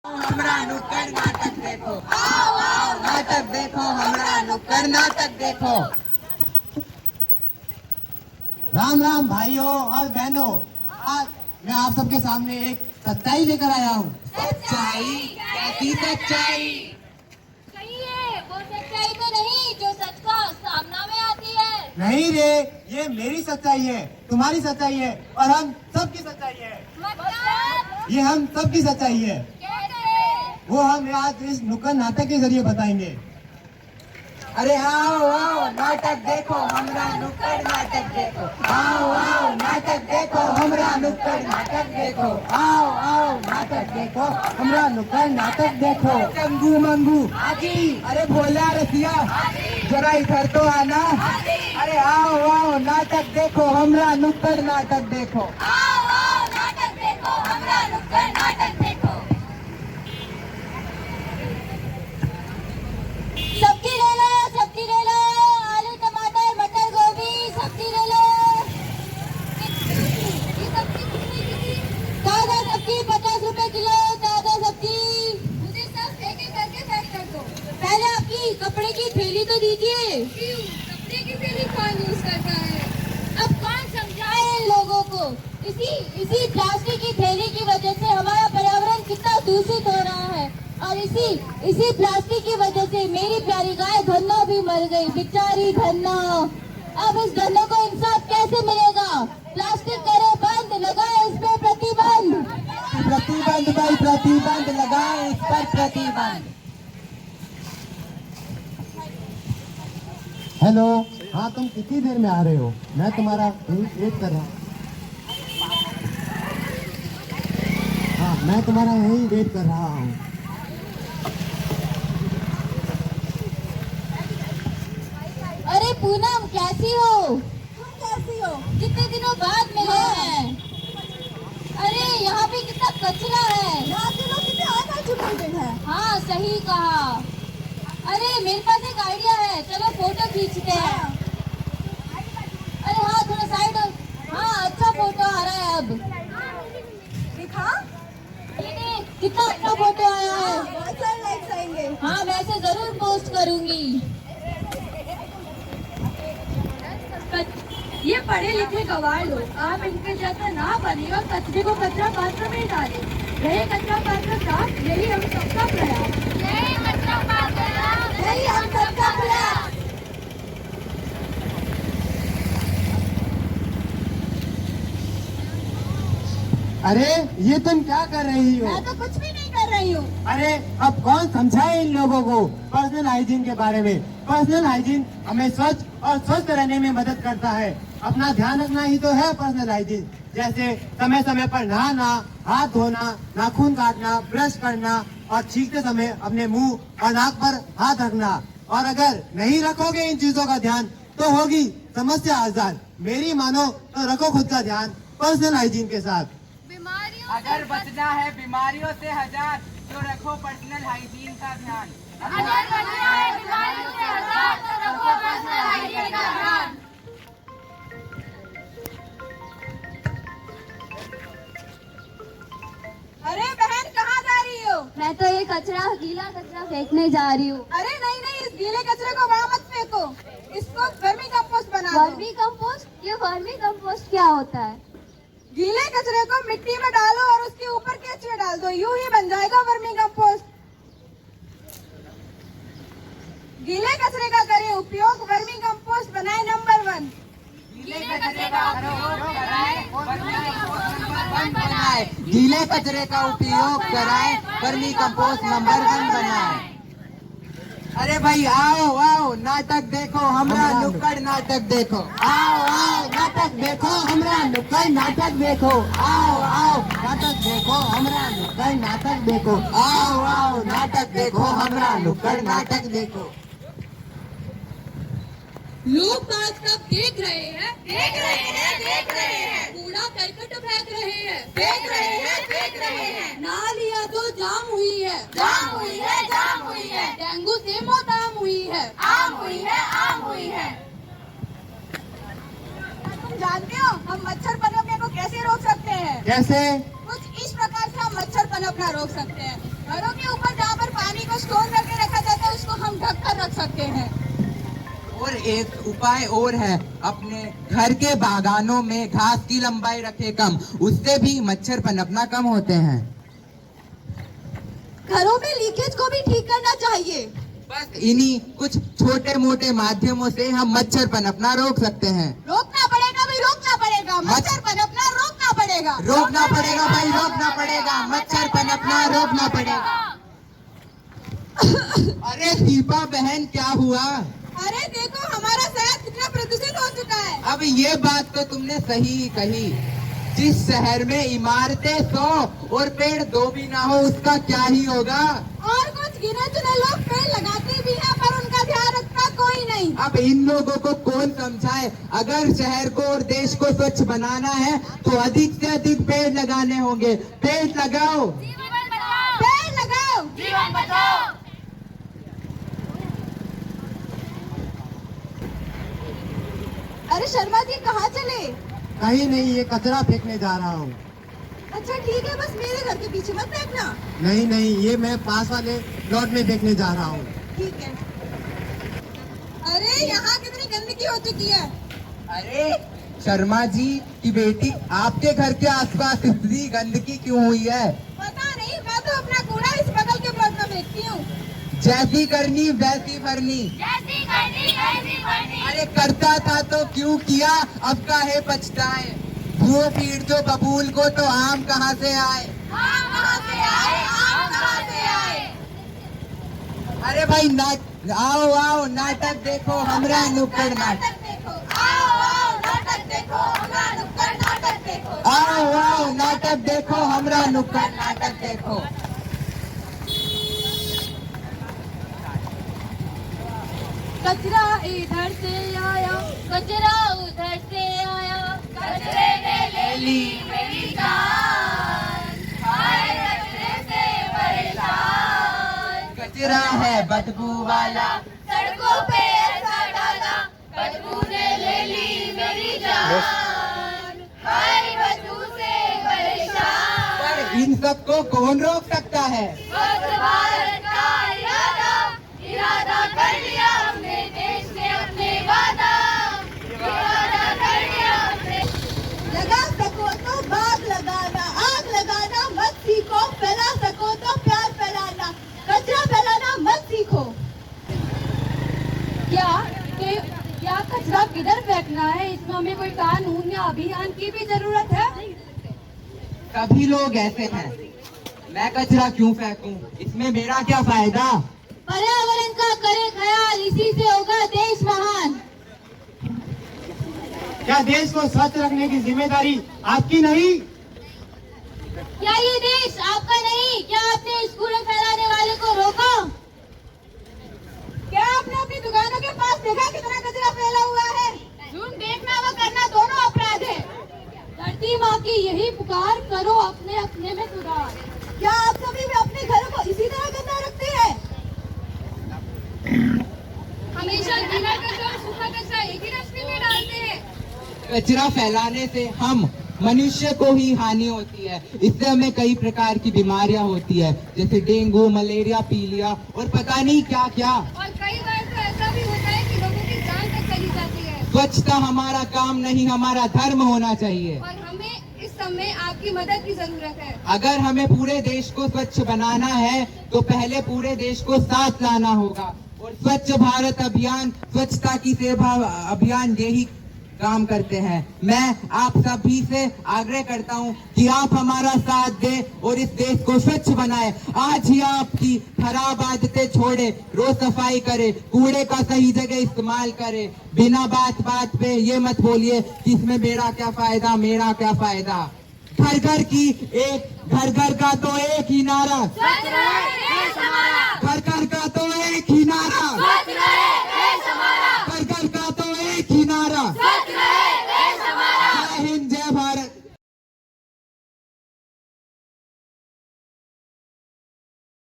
हमरा नुक्कड़ नाटक देखो, आओ आओ नाटक देखो, हमरा नुक्कड़ नाटक देखो। राम राम भाइयों और बहनों, आज मैं आप सबके सामने एक सच्चाई लेकर आया हूँ। सच्चाई? कैसी सच्चाई? कहिए, वो सच्चाई तो नहीं जो सच का सामना में आती है। नहीं रे, ये मेरी सच्चाई है, तुम्हारी सच्चाई है और हम सबकी सच्चाई है। मतलब ये हम सबकी सच्चाई है, कैसे? वो हम आज इस नुक्कड़ नाटक के जरिए बताएंगे। अरे आओ आओ नाटक देखो, हमरा नुक्कड़ नाटक देखो, आओ आओ नाटक देखो, हमरा नुक्कड़ नाटक देखो, आओ आओ नाटक देखो, हमरा नुक्कड़ नाटक देखो। चंगू मंगू हाजी, अरे भोला रसिया जरा इधर तो आना। अरे आओ आओ नाटक देखो, हमरा नुक्कड़ नाटक देखो। आओ आओ नाटक देखो, हमरा नुक्कड़ नाटक देखो। सब्जी ले लो, सब्जी ले लो, आलू टमाटर मटर गोभी सब्जी ले लो। ये सब्जी कितने की? ताजा सब्जी 50 रुपए किलो, ताजा सब्जी। मुझे सब एक एक करके पैक कर दो। पहले आपकी कपड़े की थैली तो दीजिए। कपड़े की थैली कौन यूज करता है? अब कौन समझाए इन लोगों को? इसी प्लास्टिक की थैली की वजह से हमारा पर्यावरण कितना दूषित हो रहा है और इसी प्लास्टिक की वजह से मेरी प्यारी गाय धन्नो भी मर गई, बेचारी धन्नो। अब इस धन्नो को इंसाफ कैसे मिलेगा? प्लास्टिक करे बंद, लगाए इस पे प्रतिबंध। प्रतिबंध भाई प्रतिबंध, लगाए इस पर प्रतिबंध। हेलो, हाँ तुम कितनी देर में आ रहे हो? मैं तुम्हारा वेट कर रहा हूँ। हाँ, मैं तुम्हारा यही वेट कर रहा हूँ। अरे पूनम कैसी हो? तुम कैसी हो? कितने दिनों बाद मिले हैं। अरे यहाँ पे कितना कचरा है। यहाँ के लोग कितने अनएजुकेटेड हैं। हाँ सही कहा। अरे मेरे पास एक आइडिया है, चलो फोटो खींचते हैं। अरे हाँ थोड़ा साइड हो। हाँ अच्छा फोटो आ रहा है अब। दिखा? ये कितना अच्छा फोटो आया है। बहुत सारे लाइक्स आएंगे। हाँ मैं इसे जरूर पोस्ट करूंगी। ये पढ़े लिखे गवार लोग, आप इनके जैसे ना बने और कचरे को कचरा पात्र में डालें। रहे कचरा पात्र साफ, यही हम सबका प्रयास। यही कचरा पात्र, यही हम सबका प्रयास। अरे ये तुम क्या कर रही हो? मैं तो कुछ भी नहीं कर रही हूँ। अरे अब कौन समझाए इन लोगों को पर्सनल हाइजीन के बारे में? पर्सनल हाइजीन हमें स्वच्छ और स्वस्थ रहने में मदद करता है। अपना ध्यान रखना ही तो है पर्सनल हाइजीन। जैसे समय समय पर नहाना, हाथ धोना, नाखून काटना, ब्रश करना और छींकते समय अपने मुंह और नाक पर हाथ रखना। और अगर नहीं रखोगे इन चीजों का ध्यान तो होगी समस्या आजार। मेरी मानो तो रखो खुद का ध्यान पर्सनल हाइजीन के साथ। अगर बचना है बीमारियों से हजार, तो रखो पर्सनल हाइजीन का ध्यान। अगर बचना है बीमारियों से हजार, तो रखो पर्सनल हाइजीन का ध्यान। अरे बहन कहाँ जा रही हो? मैं तो ये गीला कचरा फेंकने जा रही हूँ। अरे नहीं नहीं, इस गीले कचरे को वहाँ मत फेंको, इसको वर्मी कंपोस्ट बना दो। Vermi compost? ये वर्मी कंपोस्ट क्या होता है? गीले कचरे को मिट्टी में डालो और उसके ऊपर केचुए डाल दो, यूं ही बन जाएगा वर्मी कंपोस्ट। गीले कचरे का करें उपयोग, वर्मी कंपोस्ट बनाए नंबर 1। गीले कचरे का उपयोग कराएं, वर्मी कंपोस्ट नंबर 1 बनाएं। गीले कचरे का उपयोग कराएं, वर्मी कंपोस्ट नंबर 1 बनाएं। अरे भाई आओ आओ नाटक देखो, हमरा नुक्कड़ नाटक देखो, आओ आओ नाटक देखो, हमरा नुक्कड़ नाटक देखो, आओ आओ नाटक देखो, हमरा नुक्कड़ नाटक देखो, आओ आओ नाटक देखो, हमरा नुक्कड़ नाटक देखो। लोग बात सब देख रहे हैं, देख रहे हैं, देख रहे हैं। कूड़ा करकट फेंक रहे हैं, फेंक रहे हैं, फेंक रहे हैं। नालियाँ तो जाम हुई है, जाम हुई है, जाम हुई है। डेंगू से मौत आम हुई है, आम हुई है, आम हुई है। तुम जानते हो हम मच्छर पनपने को कैसे रोक सकते हैं? कैसे? कुछ इस प्रकार से हम मच्छर पनपना रोक सकते हैं। घरों के ऊपर जहाँ पर पानी को स्टोर करके रखा जाता है उसको हम ढक कर रख सकते हैं। और एक उपाय और है, अपने घर के बागानों में घास की लंबाई रखे कम, उससे भी मच्छर पनपना कम होते हैं। घरों में लीकेज को भी ठीक करना चाहिए। बस इन्हीं कुछ छोटे मोटे माध्यमों से हम मच्छर पनपना रोक सकते हैं। रोकना पड़ेगा भाई, रोकना पड़ेगा। मच्छर पनपना रोकना पड़ेगा। रोकना पड़ेगा भाई, रोकना पड़ेगा। मच्छर पनपना रोकना पड़ेगा। अरे दीपा बहन, क्या हुआ? अरे देखो हमारा शहर कितना प्रदूषित हो चुका है। अब ये बात तो तुमने सही कही। जिस शहर में इमारतें 100 और पेड़ 2 भी ना हो, उसका क्या ही होगा। और कुछ गिने चुने लोग पेड़ लगाते भी हैं पर उनका ध्यान रखता कोई नहीं। अब इन लोगों को कौन समझाए? अगर शहर को और देश को स्वच्छ बनाना है तो अधिक से अधिक पेड़ लगाने होंगे। पेड़ लगाओ, पेड़ लगाओ, जीवन बचाओ। अरे शर्मा जी कहाँ चले? कहीं नहीं, ये कचरा फेंकने जा रहा हूँ। अच्छा ठीक है, बस मेरे घर के पीछे मत फेंकना। नहीं नहीं, ये मैं पास वाले प्लॉट में फेंकने जा रहा हूँ। ठीक है। अरे यहाँ कितनी गंदगी हो चुकी है। अरे शर्मा जी की बेटी, आपके घर के आसपास इतनी गंदगी क्यों हुई है? पता नहीं, मैं तो अपना कूड़ा इस बगल के प्लॉट में फेंकती हूँ। जैसी करनी वैसी भरनी। जैसी करनी वैसी भरनी। अरे करता था तो क्यों किया, अब काहे पछताए। धुओं पीड़ जो बबूल को, तो आम कहाँ से आए। आम कहाँ से आए, आम कहाँ से आए। अरे भाई आओ आओ, नाटक देखो हमरा नुक्कड़ नाटक। देखो, आओ आओ नाटक देखो, हमारा नुक्कड़ नाटक देखो। आओ आओ नाटक देखो, हमरा नुक्कड़ नाटक देखो। कचरा इधर से आया, कचरा उधर से आया, कचरे ने ले ली मेरी जान, हाय कचरे से परेशान। कचरा है बदबू वाला, सड़कों पे ऐसा डाला, बदबू ने ले ली मेरी जान, हाय बदबू से परेशान। पर इन सबको कौन रोक सकता है? स्वच्छ भारत का इरादा, इरादा कर लिया हमने, देश ने अपने वादा, इरादा कर लिया हमने। लगा सको तो बाग लगाना, आग लगाना मत सीखो, फैला सको तो प्यार फैलाना, कचरा फैलाना मत सीखो। क्या कचरा किधर फेंकना है, इसमें हमें कोई कानून या अभियान की भी जरूरत है? सभी लोग ऐसे हैं, मैं कचरा क्यों फेंकूं, इसमें मेरा क्या फायदा। पर्यावरण का करे ख्याल, इसी से होगा देश महान। क्या देश को स्वच्छ रखने की जिम्मेदारी आपकी नहीं? क्या ये देश आपका नहीं? क्या आपने इस कूड़े फैलाने वाले को रोका? क्या आपने अपनी दुकानों के पास देखा कितना कचरा फैला हुआ है? झूठ देखना व करना दोनों अपराध है। धरती माँ की यही पुकार, करो अपने अपने में सुधार। क्या आप सभी भी अपने घरों को इसी तरह गंदा रखते हैं? हमेशा गीला कचरा और सूखा कचरा एक ही डस्टबिन में डालते हैं। कचरा फैलाने से हम मनुष्य को ही हानि होती है। इससे हमें कई प्रकार की बीमारियां होती है, जैसे डेंगू, मलेरिया, पीलिया और पता नहीं क्या क्या। और कई बार तो ऐसा भी होता है कि लोगों की जान तक चली जाती है। स्वच्छता हमारा काम नहीं, हमारा धर्म होना चाहिए। और हमें इस समय आपकी मदद की जरूरत है। अगर हमें पूरे देश को स्वच्छ बनाना है तो पहले पूरे देश को साथ लाना होगा। और स्वच्छ भारत अभियान, स्वच्छता की सेवा अभियान यही काम करते हैं। मैं आप सभी से आग्रह करता हूं कि आप हमारा साथ दें और इस देश को स्वच्छ बनाएं। आज ही आपकी खराब आदतें छोड़े, रोज सफाई करे, कूड़े का सही जगह इस्तेमाल करे। बिना बात बात पे ये मत बोलिए कि इसमें मेरा क्या फायदा, मेरा क्या फायदा। घर घर की एक, घर घर का तो एक ही नारा, स्वच्छ रहे देश हमारा। घर घर का तो एक ही